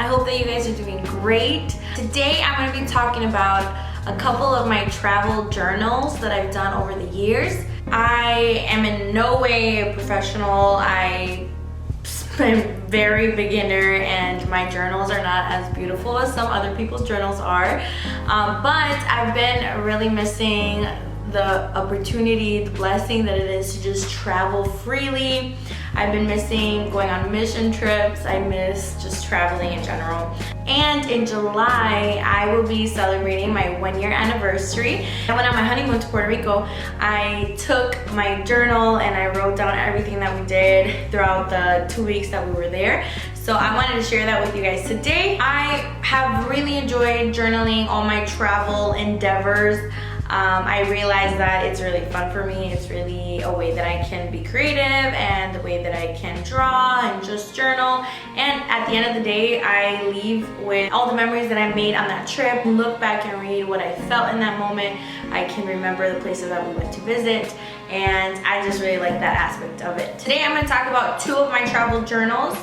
I hope that you guys are doing great. Today I'm going to be talking about a couple of my travel journals that I've done over the years. I am in no way a professional. I'm very beginner and my journals are not as beautiful as some other people's journals are. But I've been really missing the opportunity, the blessing that it is to just travel freely. I've been missing going on mission trips. I miss just traveling in general. And in July, I will be celebrating my 1-year anniversary. I went on my honeymoon to Puerto Rico. I took my journal and I wrote down everything that we did throughout the 2 weeks that we were there. So I wanted to share that with you guys today. I have really enjoyed journaling all my travel endeavors. I realize that it's really fun for me. It's really a way that I can be creative and the way that I can draw and just journal. And at the end of the day, I leave with all the memories that I made on that trip. Look back and read what I felt in that moment. I can remember the places that we went to visit, and I just really like that aspect of it. Today I'm going to talk about 2 of my travel journals.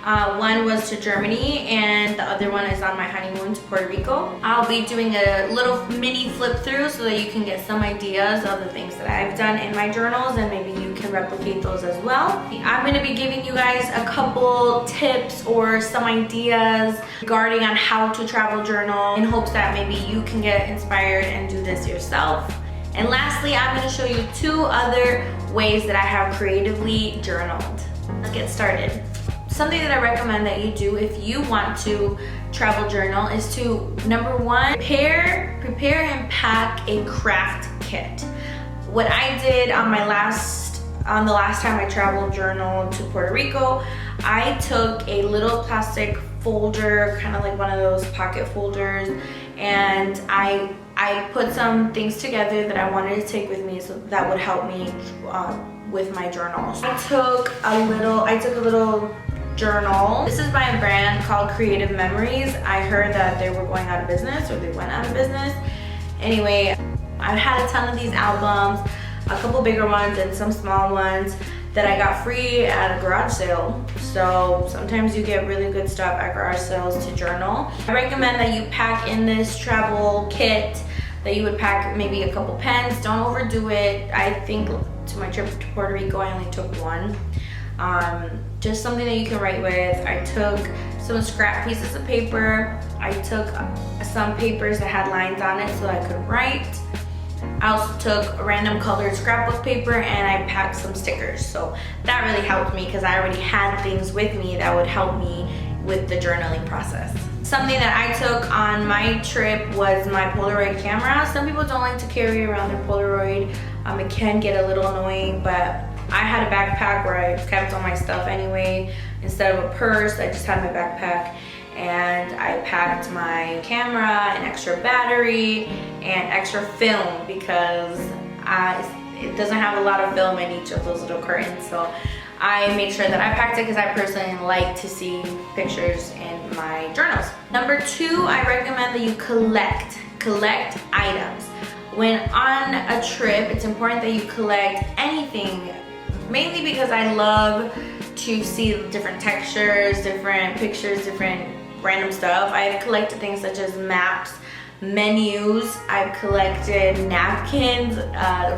One was to Germany and the other one is on my honeymoon to Puerto Rico. I'll be doing a little mini flip through so that you can get some ideas of the things that I've done in my journals, and maybe you can replicate those as well. I'm going to be giving you guys a couple tips or some ideas regarding on how to travel journal in hopes that maybe you can get inspired and do this yourself. And lastly, I'm going to show you 2 other ways that I have creatively journaled. Let's get started. Something that I recommend that you do if you want to travel journal is to, number 1, prepare and pack a craft kit. What I did on the last time I traveled journal to Puerto Rico, I took a little plastic folder, kind of like one of those pocket folders, and I put some things together that I wanted to take with me so that would help me with my journals. I took a little journal. This is by a brand called Creative Memories. I heard that they were going out of business, or they went out of business. Anyway, I've had a ton of these albums, a couple bigger ones and some small ones that I got free at a garage sale. So sometimes you get really good stuff at garage sales to journal. I recommend that you pack in this travel kit, that you would pack maybe a couple pens. Don't overdo it. I think to my trip to Puerto Rico, I only took 1. Just something that you can write with. I took some scrap pieces of paper. I took some papers that had lines on it so I could write. I also took random colored scrapbook paper, and I packed some stickers. So that really helped me because I already had things with me that would help me with the journaling process. Something that I took on my trip was my Polaroid camera. Some people don't like to carry around their Polaroid. It can get a little annoying, but I had a backpack where I kept all my stuff anyway. Instead of a purse, I just had my backpack, and I packed my camera, an extra battery, and extra film because it doesn't have a lot of film in each of those little curtains. So I made sure that I packed it because I personally like to see pictures in my journals. Number 2, I recommend that you collect items. When on a trip, it's important that you collect anything, mainly because I love to see different textures, different pictures, different random stuff. I've collected things such as maps, menus, I've collected napkins,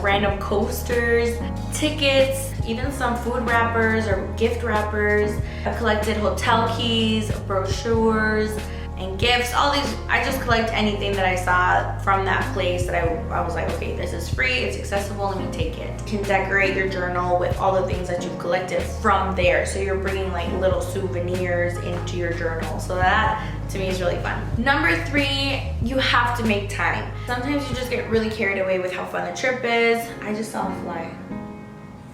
random coasters, tickets, even some food wrappers or gift wrappers. I've collected hotel keys, brochures, and gifts. All these, I just collect anything that I saw from that place that I was like, okay, this is free, it's accessible, let me take it. You can decorate your journal with all the things that you've collected from there. So you're bringing like little souvenirs into your journal. So that to me is really fun. Number 3, you have to make time. Sometimes you just get really carried away with how fun the trip is. I just saw a fly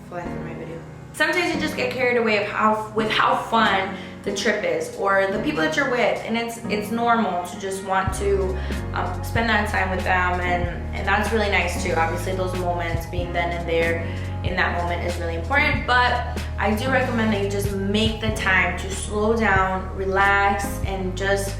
through my video. Sometimes you just get carried away with how fun the trip is, or the people that you're with, and it's normal to just want to spend that time with them, and that's really nice too. Obviously those moments, being then and there in that moment, is really important, but I do recommend that you just make the time to slow down, relax, and just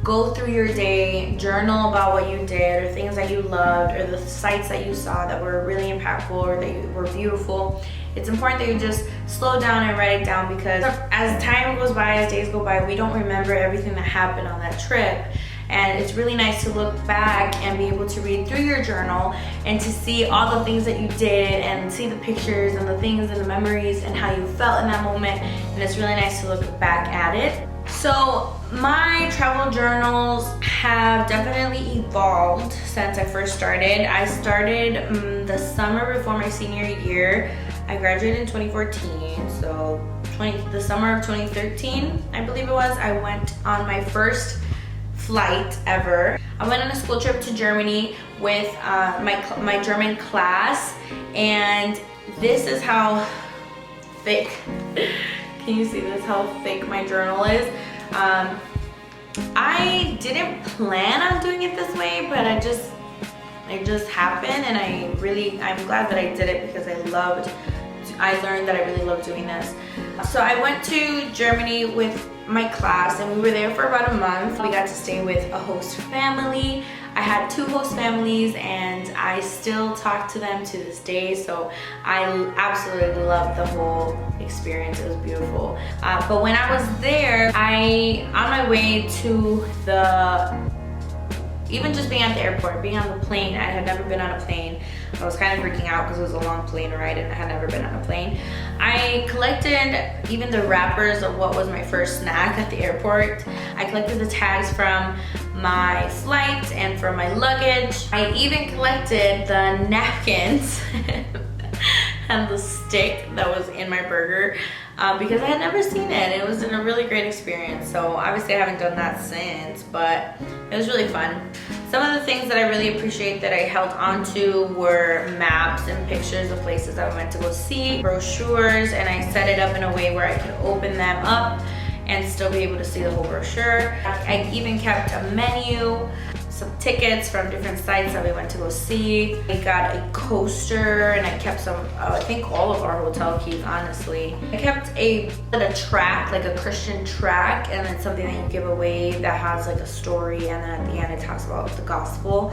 go through your day, journal about what you did or things that you loved or the sights that you saw that were really impactful or that were beautiful. It's important that you just slow down and write it down, because as time goes by, as days go by, we don't remember everything that happened on that trip. And it's really nice to look back and be able to read through your journal and to see all the things that you did and see the pictures and the things and the memories and how you felt in that moment. And it's really nice to look back at it. So my travel journals have definitely evolved since I first started. I started the summer before my senior year. I graduated in 2014, so the summer of 2013, I believe it was, I went on my first flight ever. I went on a school trip to Germany with my German class, and this is how thick, can you see this, how thick my journal is? I didn't plan on doing it this way, but it just happened, and I'm glad that I did it, because I learned that I really love doing this. So I went to Germany with my class, and we were there for about a month. We got to stay with a host family. I had 2 host families, and I still talk to them to this day, so I absolutely loved the whole experience. It was beautiful. But when I was there, on my way to even just being at the airport, being on the plane, I had never been on a plane. I was kind of freaking out because it was a long plane ride and I had never been on a plane. I collected even the wrappers of what was my first snack at the airport. I collected the tags from my flight and from my luggage. I even collected the napkins and the stick that was in my burger because I had never seen it. It was a really great experience. So obviously I haven't done that since, but it was really fun. Some of the things that I really appreciate that I held onto were maps and pictures of places I went to go see, brochures, and I set it up in a way where I could open them up and still be able to see the whole brochure. I even kept a menu, some tickets from different sites that we went to go see. I got a coaster, and I kept some, I think all of our hotel keys, honestly. I kept a track, like a Christian track, and then something that you give away that has like a story, and then at the end it talks about the gospel.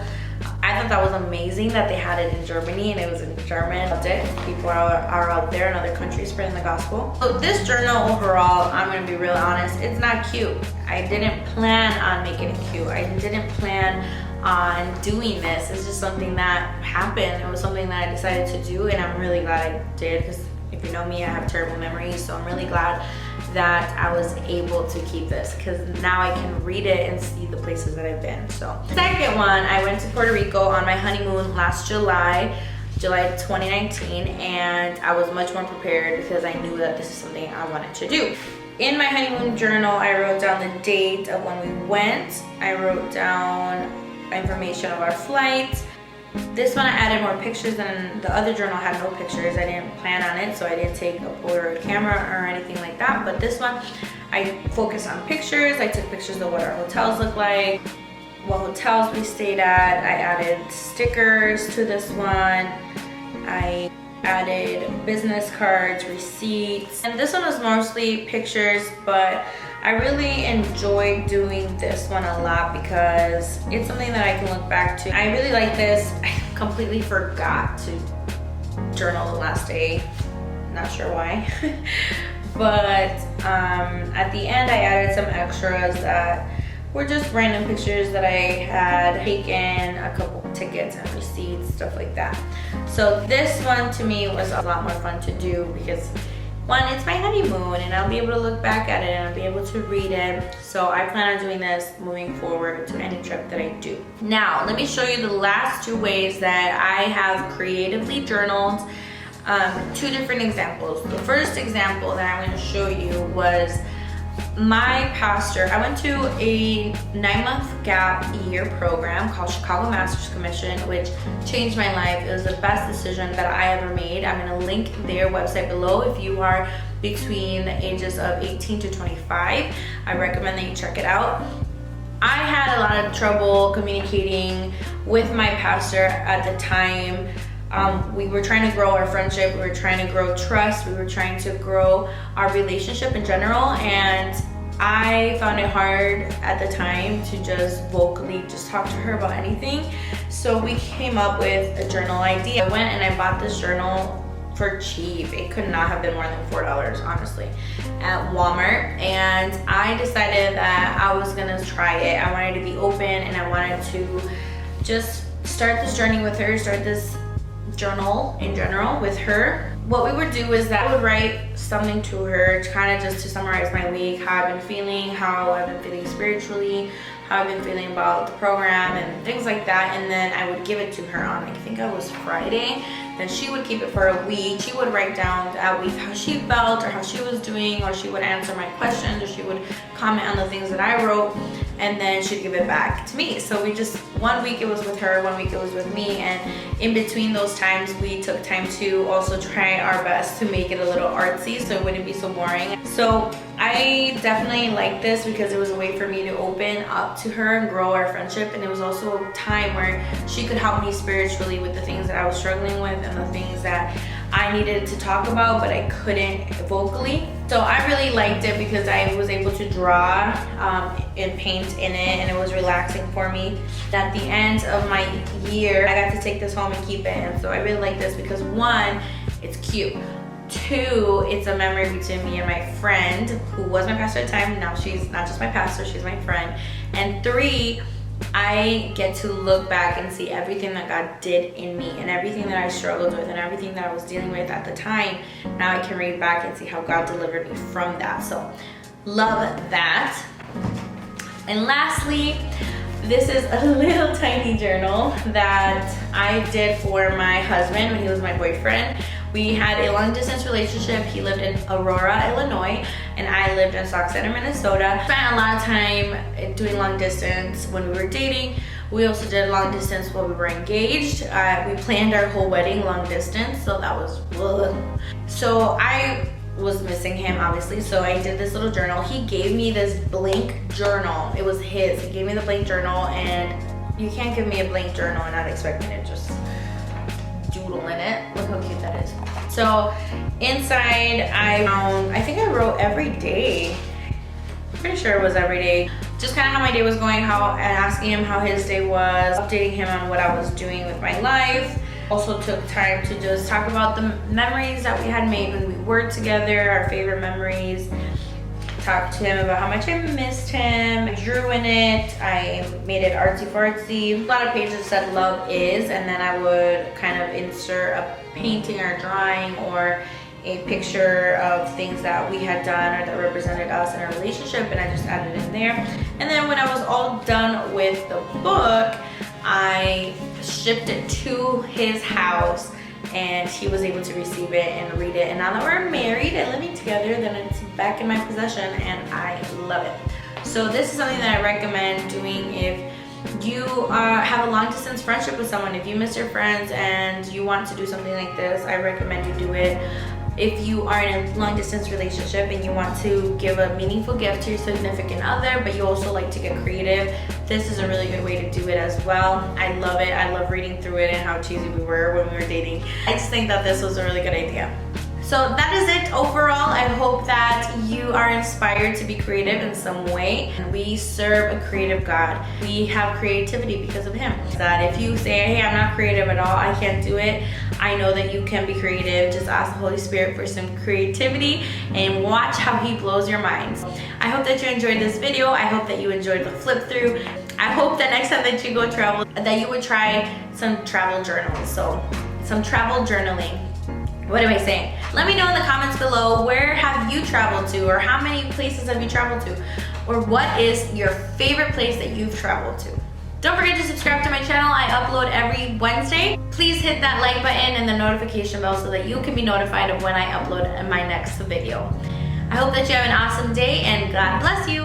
I thought that was amazing that they had it in Germany and it was in German. Loved it. People are out there in other countries spreading the gospel. So this journal overall, I'm gonna be real honest, it's not cute. I didn't plan on making it cute. I didn't plan on doing this. It's just something that happened. It was something that I decided to do, and I'm really glad I did, because if you know me, I have terrible memories, so I'm really glad that I was able to keep this, because now I can read it and see the places that I've been. So second one, I went to Puerto Rico on my honeymoon last July 2019, and I was much more prepared because I knew that this is something I wanted to do. In my honeymoon journal, I wrote down the date of when we went. I wrote down information of our flight. This one I added more pictures than the other journal had no pictures. I didn't plan on it, so I didn't take a Polaroid camera or anything like that. But this one, I focused on pictures. I took pictures of what our hotels look like, what hotels we stayed at. I added stickers to this one. I added business cards, receipts. And this one was mostly pictures, but I really enjoyed doing this one a lot because it's something that I can look back to. I really like this. I completely forgot to journal the last day. Not sure why. But at the end, I added some extras that were just random pictures that I had taken, a couple tickets and receipts, stuff like that. So this one to me was a lot more fun to do because one, it's my honeymoon and I'll be able to look back at it and I'll be able to read it. So I plan on doing this moving forward to any trip that I do. Now, let me show you the last two ways that I have creatively journaled. Two different examples. The first example that I'm going to show you was my pastor. I went to a 9-month gap year program called Chicago Master's Commission, which changed my life. It was the best decision that I ever made. I'm going to link their website below if you are between the ages of 18 to 25. I recommend that you check it out. I had a lot of trouble communicating with my pastor at the time. We were trying to grow our friendship, we were trying to grow trust, we were trying to grow our relationship in general, and I found it hard at the time to just vocally just talk to her about anything. So we came up with a journal idea. I went and I bought this journal for cheap. It could not have been more than $4, honestly, at Walmart. And I decided that I was gonna try it. I wanted to be open and I wanted to just start this journey with her, start this journal in general with her. What we would do is that I would write something to her, kind of just to summarize my week, how I've been feeling, how I've been feeling spiritually, how I've been feeling about the program and things like that. And then I would give it to her on, I think it was Friday. Then she would keep it for a week. She would write down that week how she felt or how she was doing, or she would answer my questions, or she would comment on the things that I wrote, and then she'd give it back to me. So we just, 1 week it was with her, 1 week it was with me, and in between those times we took time to also try our best to make it a little artsy so it wouldn't be so boring. So I definitely liked this because it was a way for me to open up to her and grow our friendship, and it was also a time where she could help me spiritually with the things that I was struggling with and the things that I needed to talk about but I couldn't vocally. So I really liked it because I was able to draw and paint in it, and it was relaxing for me. At the end of my year, I got to take this home and keep it, and so I really like this because 1, it's cute. 2, it's a memory between me and my friend who was my pastor at the time. Now she's not just my pastor, she's my friend. And 3, I get to look back and see everything that God did in me and everything that I struggled with and everything that I was dealing with at the time. Now I can read back and see how God delivered me from that. So love that. And lastly, this is a little tiny journal that I did for my husband when he was my boyfriend. We had a long distance relationship. He lived in Aurora, Illinois, and I lived in Sauk Center, Minnesota. Spent a lot of time doing long distance when we were dating. We also did long distance while we were engaged. We planned our whole wedding long distance, so that was ugh. So I was missing him, obviously, so I did this little journal. He gave me this blank journal. It was his. He gave me the blank journal, and you can't give me a blank journal and not expect me to just doodle in it. Look how cute that is. So inside I think I wrote every day. Pretty sure it was every day. Just kind of how my day was going, and asking him how his day was, updating him on what I was doing with my life. Also took time to just talk about the memories that we had made when we were together, our favorite memories. Talked to him about how much I missed him. I drew in it. I made it artsy fartsy. A lot of pages said love is, and then I would kind of insert a painting or drawing or a picture of things that we had done or that represented us in our relationship, and I just added it in there. And then when I was all done with the book, I shipped it to his house, and he was able to receive it and read it. And now that we're married and living together, then it's back in my possession, and I love it. So this is something that I recommend doing if you have a long distance friendship with someone. If you miss your friends and you want to do something like this, I recommend you do it. If you are in a long distance relationship and you want to give a meaningful gift to your significant other, but you also like to get creative, this is a really good way to do it as well. I love it. I love reading through it and how cheesy we were when we were dating. I just think that this was a really good idea. So that is it overall. I hope that you are inspired to be creative in some way. We serve a creative God. We have creativity because of Him. That if you say, hey, I'm not creative at all, I can't do it, I know that you can be creative. Just ask the Holy Spirit for some creativity and watch how He blows your minds. I hope that you enjoyed this video. I hope that you enjoyed the flip through. I hope that next time that you go travel, that you would try some travel journals. So some travel journaling. What am I saying? Let me know in the comments below, where have you traveled to, or how many places have you traveled to, or what is your favorite place that you've traveled to? Don't forget to subscribe to my channel. I upload every Wednesday. Please hit that like button and the notification bell so that you can be notified of when I upload my next video. I hope that you have an awesome day, and God bless you.